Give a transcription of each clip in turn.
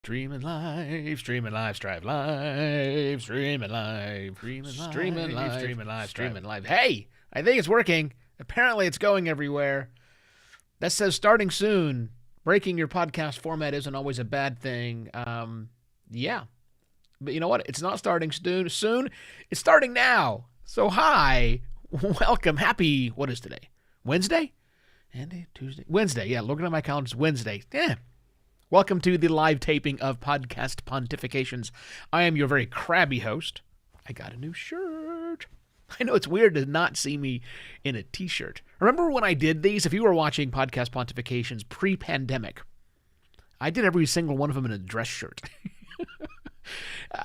Streaming live, streaming live, strive live, streaming live, streaming live, streaming live. Hey, I think it's working. Apparently it's going everywhere. That says starting soon. Breaking your podcast format isn't always a bad thing. Yeah. But you know what? It's not starting soon. It's starting now. So hi, welcome, happy, what is today? Wednesday? Monday, Tuesday? Wednesday, yeah, looking at my calendar, it's Wednesday. Yeah. Welcome to the live taping of Podcast Pontifications. I am your very crabby host. I got a new shirt. I know it's weird to not see me in a t-shirt. Remember when I did these? If you were watching Podcast Pontifications pre-pandemic, I did every single one of them in a dress shirt.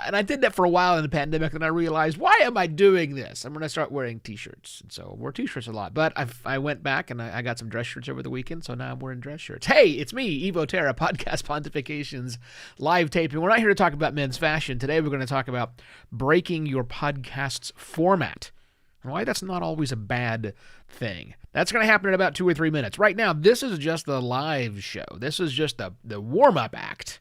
And I did that for a while in the pandemic, and I realized, why am I doing this? I'm going to start wearing t-shirts. And so I wore t-shirts a lot. But I went back, and I got some dress shirts over the weekend, so now I'm wearing dress shirts. Hey, it's me, Evo Terra, Podcast Pontifications, live taping. We're not here to talk about men's fashion. Today we're going to talk about breaking your podcast's format, and why that's not always a bad thing. That's going to happen in about 2 or 3 minutes. Right now, this is just the live show. This is just the warm-up act.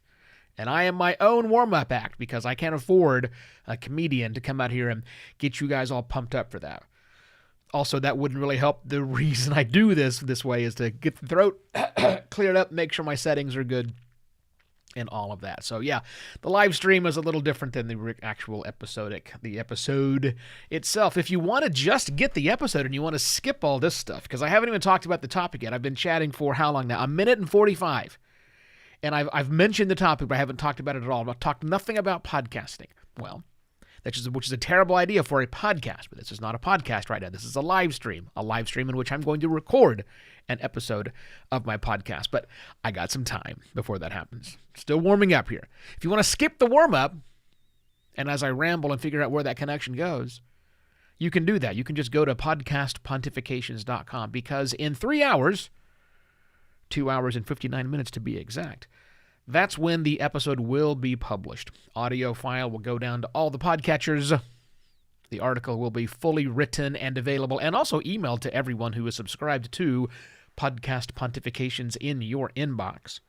And I am my own warm-up act because I can't afford a comedian to come out here and get you guys all pumped up for that. Also, that wouldn't really help. The reason I do this way is to get the throat cleared up, make sure my settings are good, and all of that. So yeah, the live stream is a little different than the actual the episode itself. If you want to just get the episode and you want to skip all this stuff, because I haven't even talked about the topic yet. I've been chatting for how long now? 1:45. And I've mentioned the topic, but I haven't talked about it at all. I've talked nothing about podcasting. Well, which is a terrible idea for a podcast, but this is not a podcast right now. This is a live stream in which I'm going to record an episode of my podcast. But I got some time before that happens. Still warming up here. If you want to skip the warm-up, and as I ramble and figure out where that connection goes, you can do that. You can just go to podcastpontifications.com, because in 3 hours, 2 hours and 59 minutes to be exact, that's when the episode will be published. Audio file will go down to all the podcatchers. The article will be fully written and available, and also emailed to everyone who is subscribed to Podcast Pontifications in your inbox.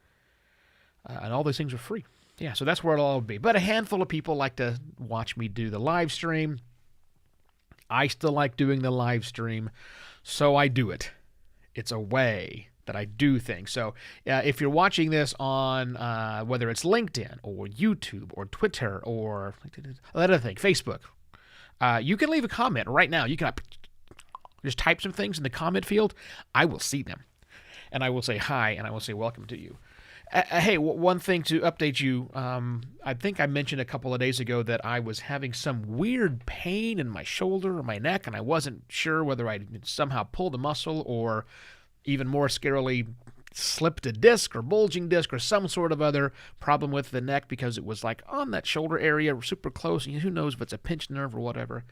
And all those things are free. Yeah, so that's where it'll all be. But a handful of people like to watch me do the live stream. I still like doing the live stream, so I do it. It's a way that I do things. So if you're watching this on whether it's LinkedIn or YouTube or Twitter or that other thing, Facebook, you can leave a comment right now. You can just type some things in the comment field. I will see them, and I will say hi, and I will say welcome to you. Hey, one thing to update you. I think I mentioned a couple of days ago that I was having some weird pain in my shoulder or my neck, and I wasn't sure whether I somehow pulled a muscle or even more scarily slipped a disc or bulging disc or some sort of other problem with the neck, because it was like on that shoulder area super close, and who knows if it's a pinched nerve or whatever.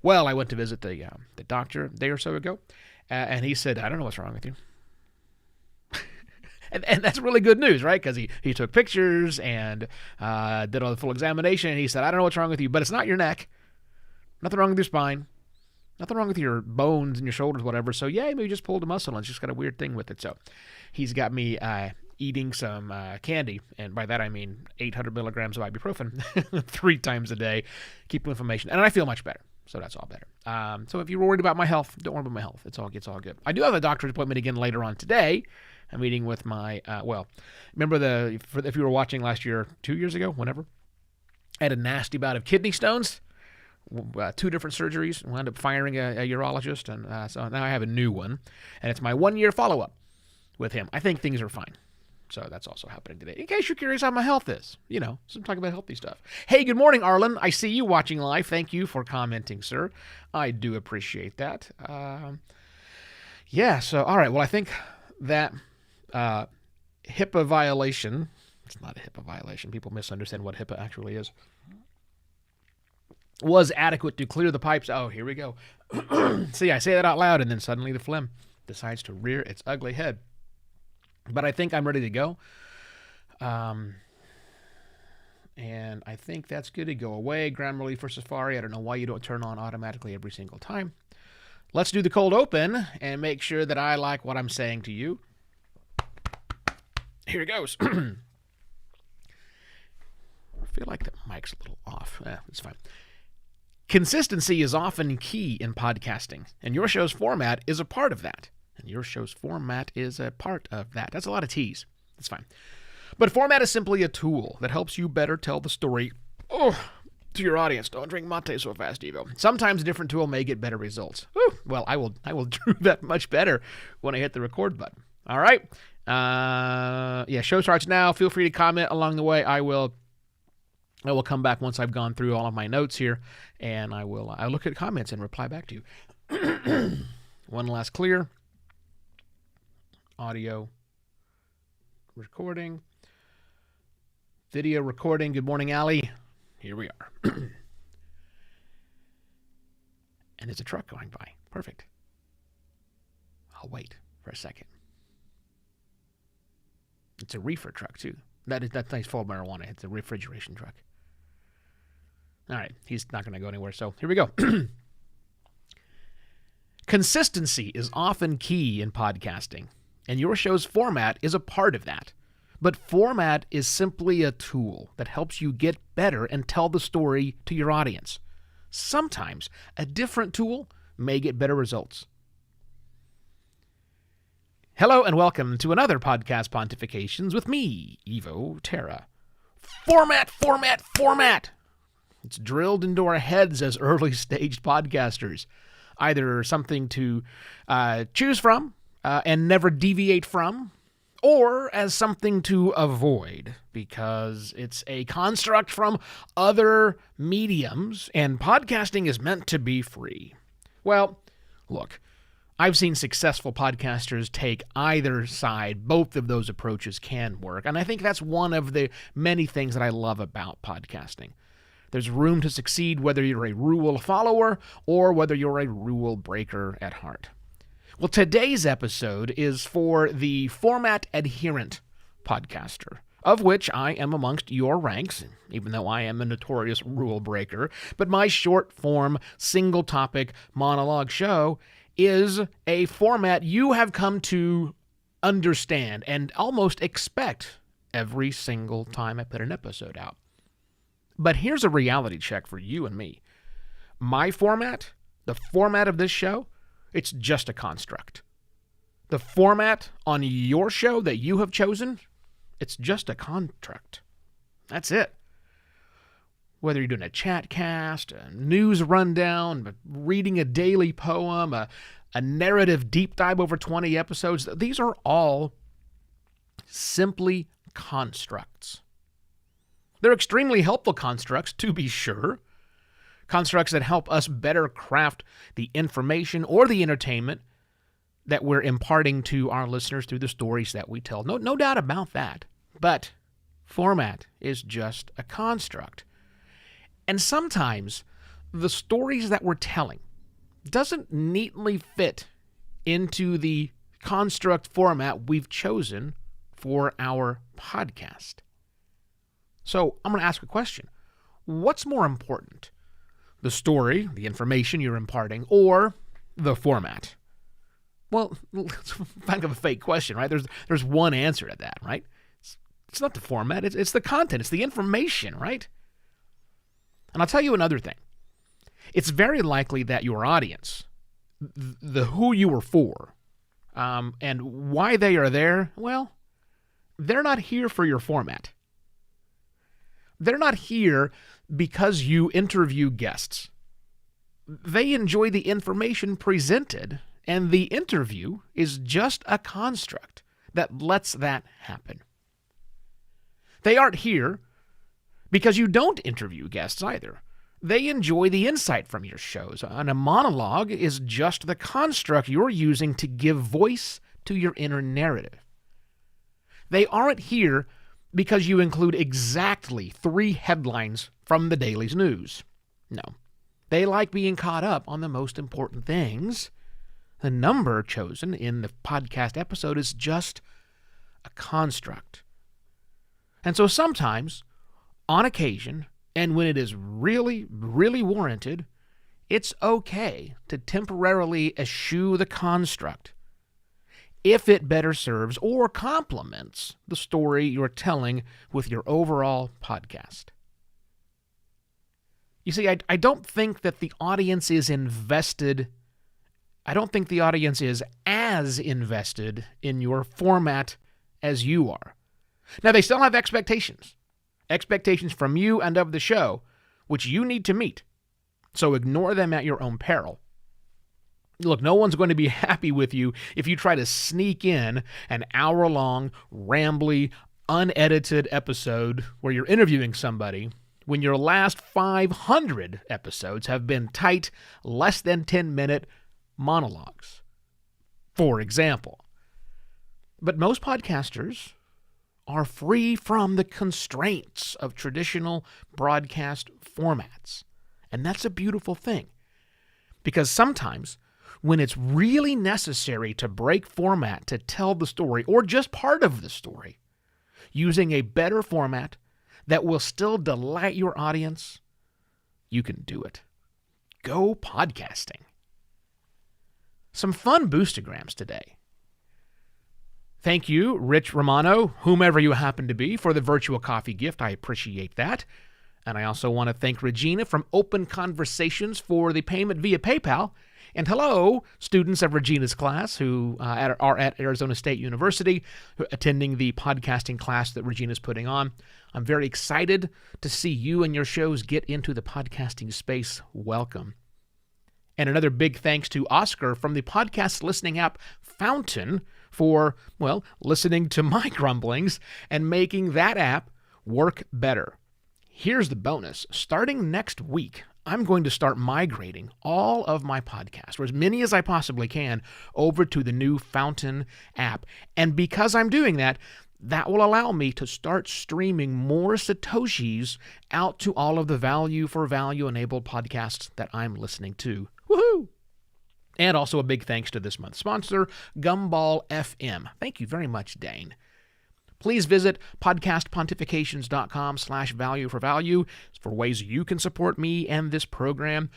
Well, I went to visit the doctor a day or so ago, and he said, I don't know what's wrong with you. and that's really good news, right? Because he took pictures and did all the full examination, and he said, I don't know what's wrong with you, but it's not your neck. Nothing wrong with your spine. Nothing wrong with your bones and your shoulders, whatever. So, yeah, maybe you just pulled a muscle and it's just got a weird thing with it. So he's got me eating some candy, and by that I mean 800 milligrams of ibuprofen 3 times a day, keep inflammation. And I feel much better, so that's all better. So if you're worried about my health, don't worry about my health. It's all good. I do have a doctor's appointment again later on today. I'm meeting with my, remember if you were watching last year, 2 years ago, whenever, I had a nasty bout of kidney stones. 2 different surgeries, wound up firing a urologist, and so now I have a new one, and it's my 1-year follow-up with him. I think things are fine, so that's also happening today. In case you're curious how my health is, so I'm talking about healthy stuff. Hey, good morning, Arlen. I see you watching live. Thank you for commenting, sir. I do appreciate that. So all right. Well, I think that HIPAA violation. It's not a HIPAA violation. People misunderstand what HIPAA actually is. Was adequate to clear the pipes. Oh, here we go. See, I say that out loud, and then suddenly the phlegm decides to rear its ugly head. But I think I'm ready to go. And I think that's good to go away. Grammarly for Safari. I don't know why you don't turn on automatically every single time. Let's do the cold open and make sure that I like what I'm saying to you. Here it goes. feel like the mic's a little off. It's fine. Consistency is often key in podcasting, and your show's format is a part of that. That's a lot of T's. That's fine. But format is simply a tool that helps you better tell the story to your audience. Don't drink mate so fast, Evo. Sometimes a different tool may get better results. Well, I will do that much better when I hit the record button. All right. Show starts now. Feel free to comment along the way. I will come back once I've gone through all of my notes here, and I'll look at comments and reply back to you. One last clear. Audio recording. Video recording. Good morning, Allie. Here we are. And there's a truck going by. Perfect. I'll wait for a second. It's a reefer truck, too. That's nice full of marijuana. It's a refrigeration truck. All right. He's not going to go anywhere, so here we go. Consistency is often key in podcasting, and your show's format is a part of that. But format is simply a tool that helps you get better and tell the story to your audience. Sometimes a different tool may get better results. Hello and welcome to another Podcast Pontifications with me, Evo Terra. Format, format, format! It's drilled into our heads as early-stage podcasters. Either something to choose from and never deviate from, or as something to avoid, because it's a construct from other mediums, and podcasting is meant to be free. Well, look, I've seen successful podcasters take either side. Both of those approaches can work, and I think that's one of the many things that I love about podcasting. There's room to succeed whether you're a rule follower or whether you're a rule breaker at heart. Well, today's episode is for the format adherent podcaster, of which I am amongst your ranks, even though I am a notorious rule breaker. But my short-form, single-topic monologue show is a format you have come to understand and almost expect every single time I put an episode out. But here's a reality check for you and me. My format, the format of this show, it's just a construct. The format on your show that you have chosen, it's just a construct. That's it. Whether you're doing a chat cast, a news rundown, reading a daily poem, a narrative deep dive over 20 episodes, these are all simply constructs. They're extremely helpful constructs, to be sure. Constructs that help us better craft the information or the entertainment that we're imparting to our listeners through the stories that we tell. No doubt about that. But format is just a construct. And sometimes the stories that we're telling doesn't neatly fit into the construct format we've chosen for our podcast. So I'm going to ask a question. What's more important? The story, the information you're imparting, or the format? Well, it's kind of a fake question, right? There's one answer to that, right? It's not the format, it's the content, it's the information, right? And I'll tell you another thing. It's very likely that your audience, the who you were for, and why they are there, well, they're not here for your format. They're not here because you interview guests. They enjoy the information presented, and the interview is just a construct that lets that happen. They aren't here because you don't interview guests either. They enjoy the insight from your shows, and a monologue is just the construct you're using to give voice to your inner narrative. They aren't here because you include exactly 3 headlines from the daily's news. No. They like being caught up on the most important things. The number chosen in the podcast episode is just a construct. And so sometimes, on occasion, and when it is really, really warranted, it's okay to temporarily eschew the construct if it better serves or complements the story you're telling with your overall podcast. You see, I don't think that the audience is invested. I don't think the audience is as invested in your format as you are. Now, they still have expectations from you and of the show, which you need to meet. So ignore them at your own peril. Look, no one's going to be happy with you if you try to sneak in an hour-long, rambly, unedited episode where you're interviewing somebody when your last 500 episodes have been tight, less than 10-minute monologues, for example. But most podcasters are free from the constraints of traditional broadcast formats. And that's a beautiful thing. Because sometimes, when it's really necessary to break format to tell the story, or just part of the story, using a better format that will still delight your audience, you can do it. Go podcasting. Some fun boostograms today. Thank you, Rich Romano, whomever you happen to be, for the virtual coffee gift. I appreciate that. And I also want to thank Regina from Open Conversations for the payment via PayPal. And hello, students of Regina's class who are at Arizona State University, attending the podcasting class that Regina's putting on. I'm very excited to see you and your shows get into the podcasting space. Welcome. And another big thanks to Oscar from the podcast listening app Fountain for, well, listening to my grumblings and making that app work better. Here's the bonus. Starting next week, I'm going to start migrating all of my podcasts, or as many as I possibly can, over to the new Fountain app. And because I'm doing that, that will allow me to start streaming more Satoshis out to all of the value for value-enabled podcasts that I'm listening to. Woohoo! And also a big thanks to this month's sponsor, Gumball FM. Thank you very much, Dane. Please visit podcastpontifications.com/value for value for ways you can support me and this program.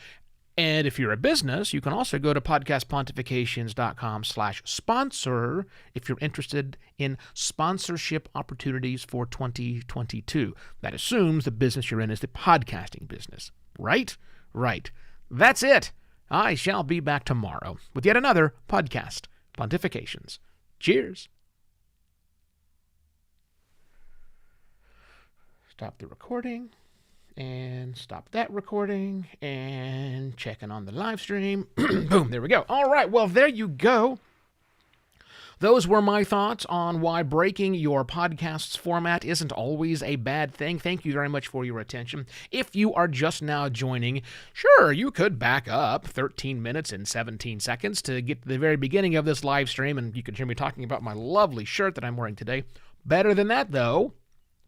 And if you're a business, you can also go to podcastpontifications.com/sponsor if you're interested in sponsorship opportunities for 2022. That assumes the business you're in is the podcasting business. Right? Right. That's it. I shall be back tomorrow with yet another Podcast Pontifications. Cheers. Stop the recording, and stop that recording, and checking on the live stream. Boom, there we go. All right, well, there you go. Those were my thoughts on why breaking your podcast's format isn't always a bad thing. Thank you very much for your attention. If you are just now joining, sure, you could back up 13 minutes and 17 seconds to get to the very beginning of this live stream, and you can hear me talking about my lovely shirt that I'm wearing today. Better than that, though,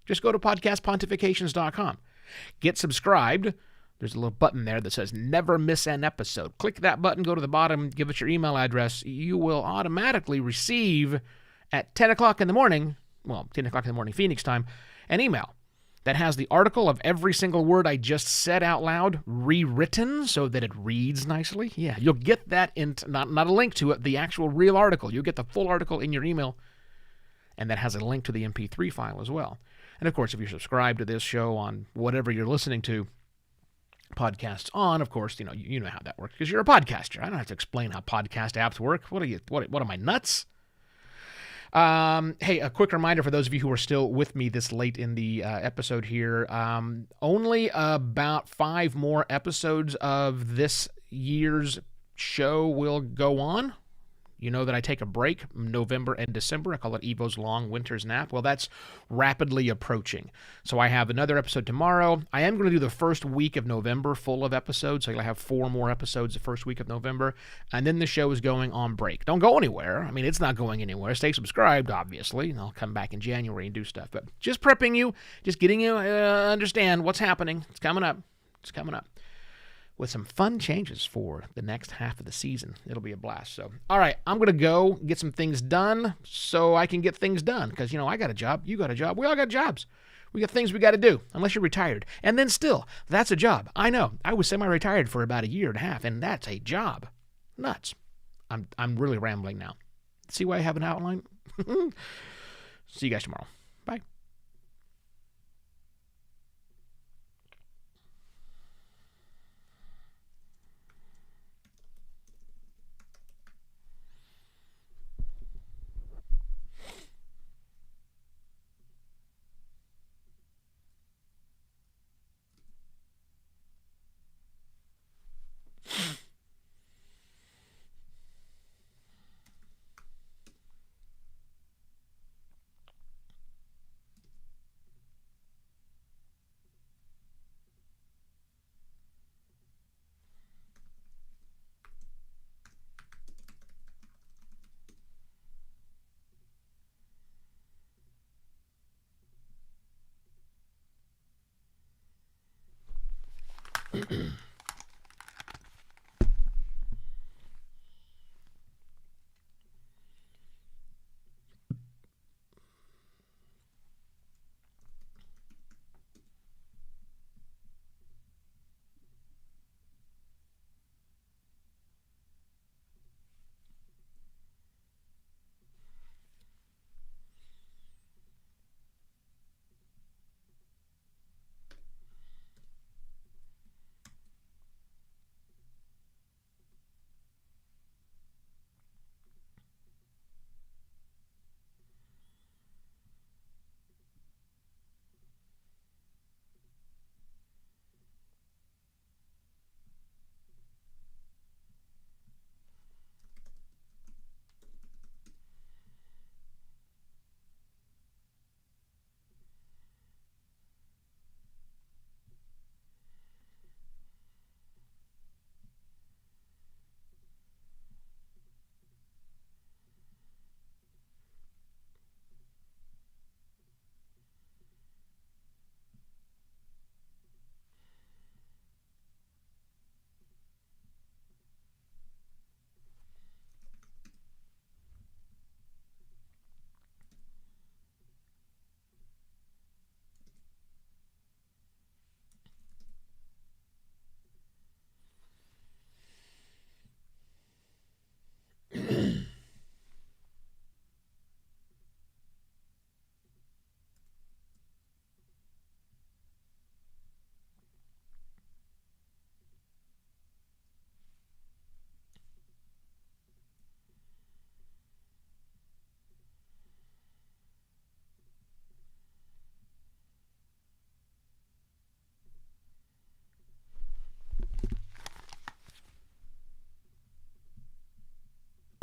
just go to podcastpontifications.com. Get subscribed. There's a little button there that says never miss an episode. Click that button, go to the bottom, give us your email address. You will automatically receive at 10 o'clock in the morning, well, 10 o'clock in the morning Phoenix time, an email that has the article of every single word I just said out loud rewritten so that it reads nicely. Yeah, you'll get that in, not a link to it, the actual real article. You'll get the full article in your email, and that has a link to the MP3 file as well. And of course, if you're subscribed to this show on whatever you're listening to podcasts on, of course, you know how that works because you're a podcaster. I don't have to explain how podcast apps work. What am I, nuts? Hey, a quick reminder for those of you who are still with me this late in the episode here. Only about 5 more episodes of this year's show will go on. You know that I take a break November and December. I call it Evo's Long Winter's Nap. Well, that's rapidly approaching. So I have another episode tomorrow. I am going to do the first week of November full of episodes. So I'll have 4 more episodes the first week of November. And then the show is going on break. Don't go anywhere. I mean, it's not going anywhere. Stay subscribed, obviously. And I'll come back in January and do stuff. But just prepping you, just getting you understand what's happening. It's coming up. It's coming up. With some fun changes for the next half of the season. It'll be a blast. So, all right, I'm going to go get some things done so I can get things done. Because, I got a job. You got a job. We all got jobs. We got things we got to do, unless you're retired. And then still, that's a job. I know. I was semi-retired for about a year and a half, and that's a job. Nuts. I'm really rambling now. See why I have an outline? See you guys tomorrow. Bye.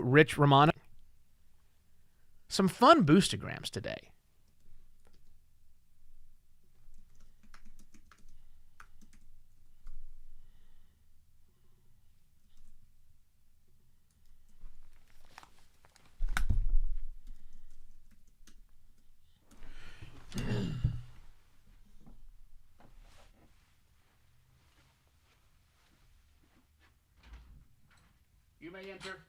Rich Romano. Some fun boostograms today. You may enter.